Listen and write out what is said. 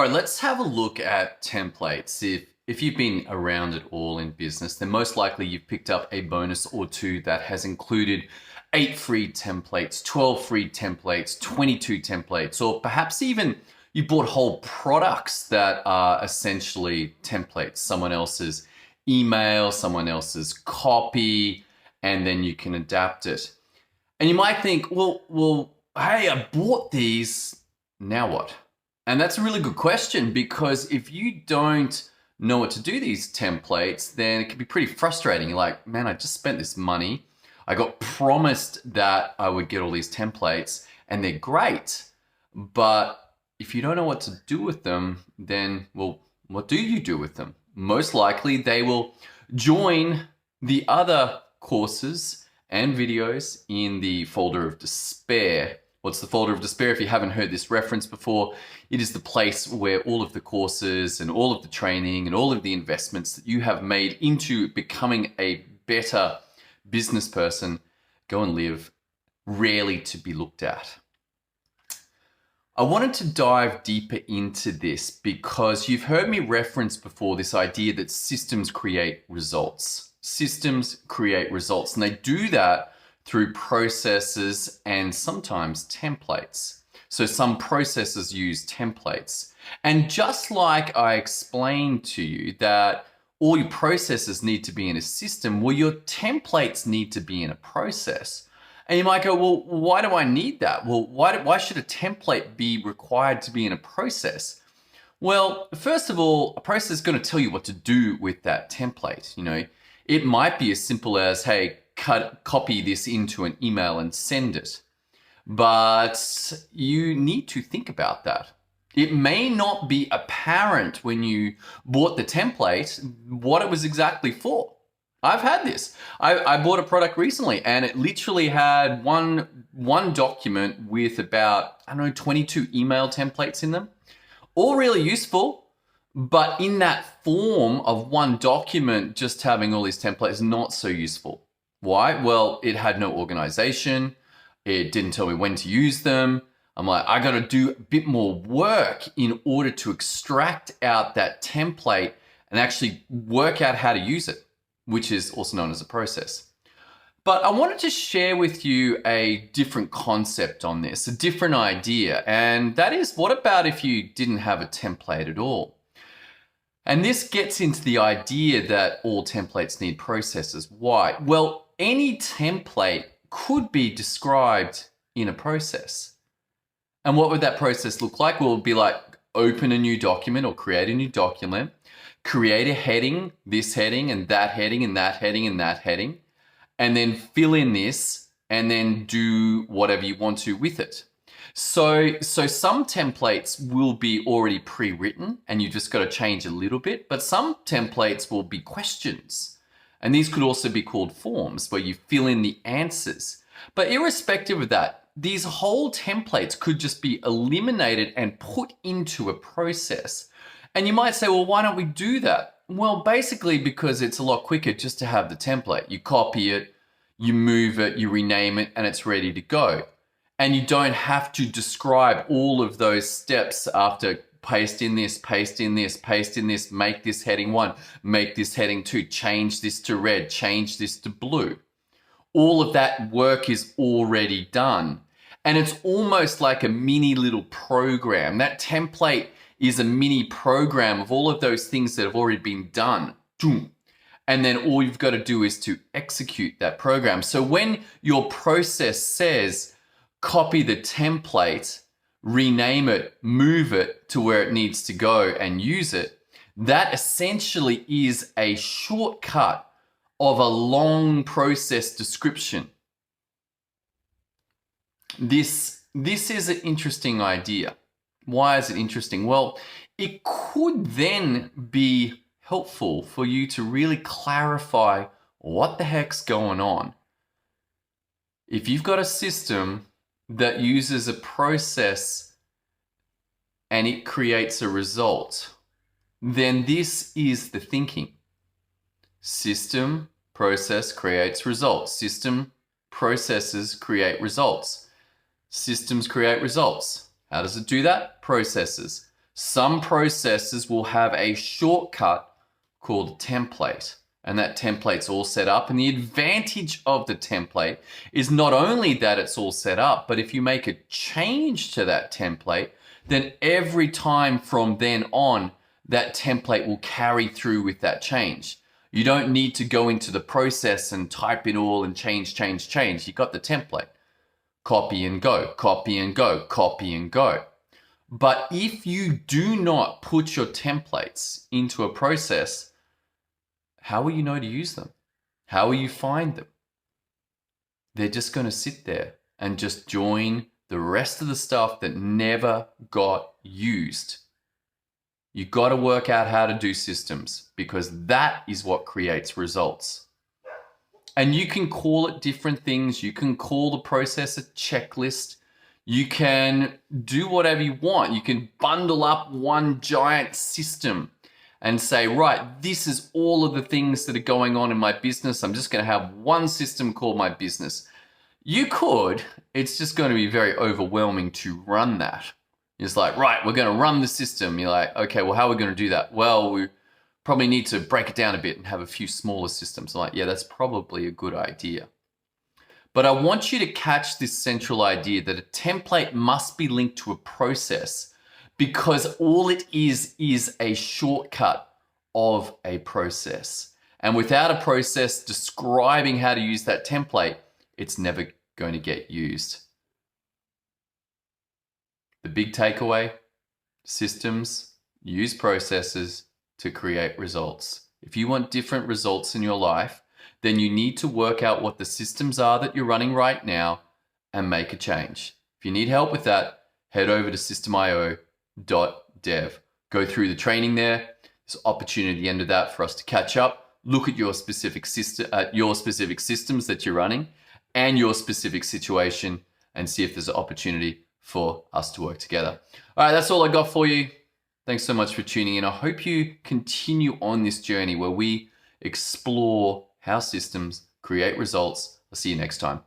All right, let's have a look at templates. If you've been around at all in business, then most likely you've picked up a bonus or two that has included 8 free templates, 12 free templates, 22 templates, or perhaps even you bought whole products that are essentially templates, someone else's email, someone else's copy, and then you can adapt it. And you might think, well, hey, I bought these, now what? And that's a really good question, because if you don't know what to do these templates, then it can be pretty frustrating. You're like, man, I just spent this money. I got promised that I would get all these templates and they're great. But if you don't know what to do with them, then, well, what do you do with them? Most likely they will join the other courses and videos in the folder of despair. What's the folder of despair? If you haven't heard this reference before, it is the place where all of the courses and all of the training and all of the investments that you have made into becoming a better business person go and live, rarely to be looked at. I wanted to dive deeper into this because you've heard me reference before this idea that systems create results. Systems create results, and they do that through processes and sometimes templates. So some processes use templates. And just like I explained to you that all your processes need to be in a system, well, your templates need to be in a process. And you might go, well, why do I need that? Well, why should a template be required to be in a process? Well, first of all, a process is going to tell you what to do with that template. You know, it might be as simple as, hey, copy this into an email and send it. But you need to think about that. It may not be apparent when you bought the template what it was exactly for. I've had this. I bought a product recently and it literally had one document with about, 22 email templates in them. All really useful, but in that form of one document, just having all these templates, not so useful. Why? Well, it had no organization. It didn't tell me when to use them. I'm like, I got to do a bit more work in order to extract out that template and actually work out how to use it, which is also known as a process. But I wanted to share with you a different concept on this, a different idea. And that is, what about if you didn't have a template at all? And this gets into the idea that all templates need processes. Why? Well, any template could be described in a process. And what would that process look like? Well, it would be like open a new document or create a new document, create a heading, this heading and that heading and that heading and that heading, and then fill in this and then do whatever you want to with it. So some templates will be already pre-written and you just got to change a little bit, but some templates will be questions. And these could also be called forms where you fill in the answers. But irrespective of that, these whole templates could just be eliminated and put into a process. And you might say, well, why don't we do that? Well, basically because it's a lot quicker just to have the template. You copy it, you move it, you rename it, and it's ready to go. And you don't have to describe all of those steps after paste in this, paste in this, paste in this, make this heading 1, make this heading 2, change this to red, change this to blue. All of that work is already done. And it's almost like a mini little program. That template is a mini program of all of those things that have already been done. And then all you've got to do is to execute that program. So when your process says, copy the template, rename it, move it to where it needs to go and use it, that essentially is a shortcut of a long process description. This is an interesting idea. Why is it interesting? Well, it could then be helpful for you to really clarify what the heck's going on. If you've got a system that uses a process and it creates a result, then this is the thinking. System, process creates results. System, processes create results. Systems create results. How does it do that? Processes. Some processes will have a shortcut called a template, and that template's all set up. And the advantage of the template is not only that it's all set up, but if you make a change to that template, then every time from then on, that template will carry through with that change. You don't need to go into the process and type it all and change. You got the template. Copy and go, copy and go, copy and go. But if you do not put your templates into a process, how will you know to use them? How will you find them? They're just going to sit there and just join the rest of the stuff that never got used. You got to work out how to do systems, because that is what creates results. And you can call it different things. You can call the process a checklist. You can do whatever you want. You can bundle up one giant system and say, right, this is all of the things that are going on in my business. I'm just going to have one system called my business. You could. It's just going to be very overwhelming to run that. It's like, right, we're going to run the system. You're like, okay, well, how are we going to do that? Well, we probably need to break it down a bit and have a few smaller systems. I'm like, yeah, that's probably a good idea. But I want you to catch this central idea that a template must be linked to a process, because all it is a shortcut of a process. And without a process describing how to use that template, it's never going to get used. The big takeaway: systems use processes to create results. If you want different results in your life, then you need to work out what the systems are that you're running right now and make a change. If you need help with that, head over to systemio.dev. Go through the training there. There's an opportunity at the end of that for us to catch up, look at your specific systems that you're running and your specific situation, and see if there's an opportunity for us to work together. All right, that's all I got for you. Thanks so much for tuning in. I hope you continue on this journey where we explore how systems create results. I'll see you next time.